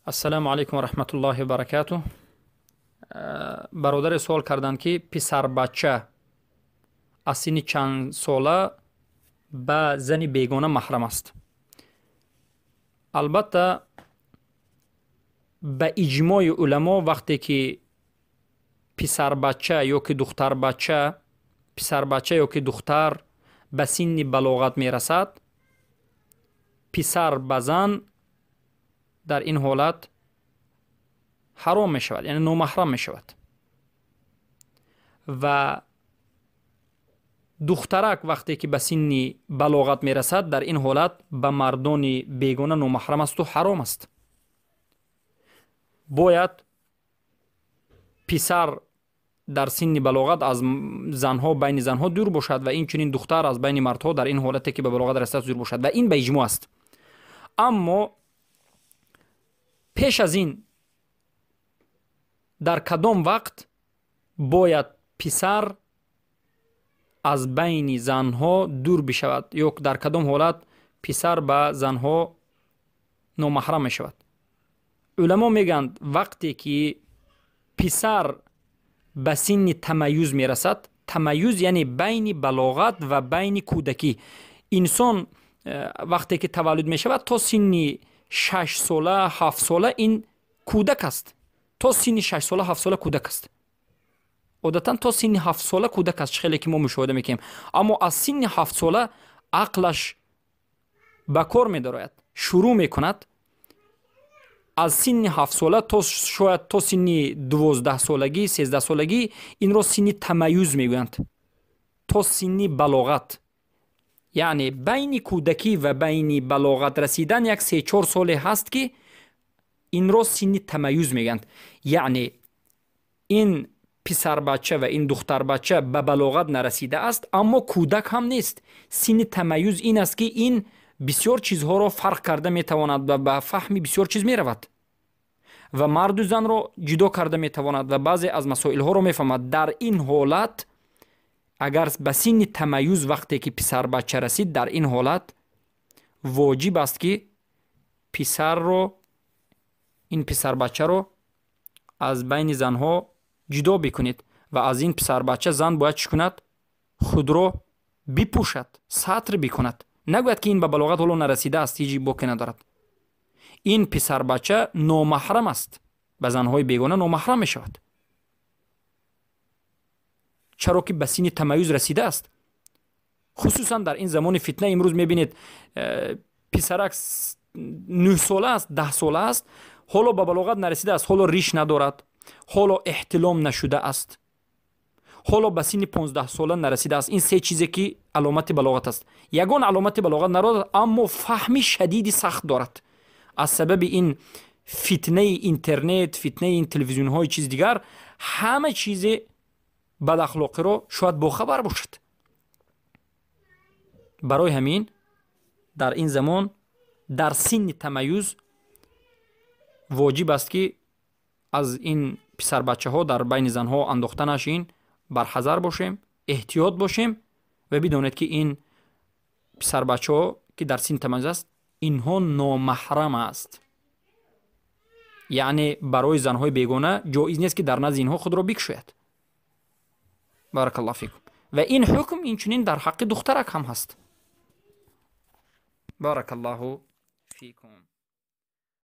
السلام علیکم و رحمت الله و برکاته. برادر سوال کردند که پسر بچه از سن چند ساله به زن بیگانه محرم است؟ البته به اجماع علما وقتی که پسر بچه یا که دختر بچه، پسر بچه یا که دختر به سن بلاغت می رسد، پسر به زن در این حالت حرام می شود، یعنی نامحرم می شود. و دخترک وقتی که به سن بلاغت می رسد در این حالت به مردان بیگانه نامحرم است و حرام است. باید پسر در سن بلاغت از زنها، بین زنها دور باشد و این چنین دختر از بین مردها در این حالتی که به بلاغت رسد دور باشد و این به اجماع است. اما پیش از این در کدام وقت باید پسر از بین زنها دور بشود یا در کدام حالت پسر به زنها نامحرم می شود؟ علما میگند وقتی که پسر به سن تمیز می رسد، تمیز یعنی بین بلاغت و بین کودکی. انسان وقتی که تولد می شود تا سن 6 ساله 7 ساله این کودک است. تا سن 6 ساله 7 ساله کودک است. عادتا تا سن 7 ساله کودک است، خیلی که ما مشاهده میکنیم. اما از سن 7 ساله عقلش به کار می‌دارد، شروع میکند. از سن 7 ساله تا شاید تا سن 12 سالگی 13 سالگی این را سن تمیز میگویند، تا سن بلاغت. یعنی بین کودکی و بین بلاغت رسیدن یک 3-4 ساله هست که این را سن تمیز میگند. یعنی این پسر بچه و این دختر بچه به بلاغت نرسیده است اما کودک هم نیست. سن تمیز این است که این بسیار چیزها را فرق کرده میتواند و به فهم بسیار چیز میرود و مرد و زن را جدا کرده میتواند و بعضی از مسائل ها را میفهمد. در این حالت اگر به سن تمیز وقتی که پسر بچه رسید در این حالت واجب است که پسر رو، این پسر بچه رو از بین زنها جدا بکنید و از این پسر بچه زن باید چی کند؟ خود رو بپوشد، ستر بکند. نگوید که این به بلاغت حالا نرسیده است، هیچی باکی ندارد. این پسر بچه نامحرم است، به زنهای بیگانه نامحرم می شود، چرا که به سن تمیز رسیده است. خصوصا در این زمان فتنه امروز میبینید پسرک 9 ساله است 10 ساله است، حالا به بلاغت نرسیده است، حالا ریش ندارد، حالا احتلام نشده است، حالا به سن 15 ساله نرسیده است. این سه چیزی که علامت بلاغت است. یگان علامت بلاغت ندارد اما فهمی شدید سخت دارد. از سبب این فتنه اینترنت، فتنه این تلویزیون های چیز دیگر، همه چیز بد اخلاقی رو شاید باخبر باشد. برای همین در این زمان در سن تمیز واجب است که از این پسر بچه ها در بین زن ها انداخته نشین، برحذر باشیم، احتیاط باشیم و بدونید که این پسر بچه ها که در سن تمیز است اینها نامحرم است. یعنی برای زن های بیگانه جایز نیست که در نزد اینها خود را بکشوید. بارک الله فیکم. و این حکم این چنین در حق دخترک هم هست. بارک الله فیکم.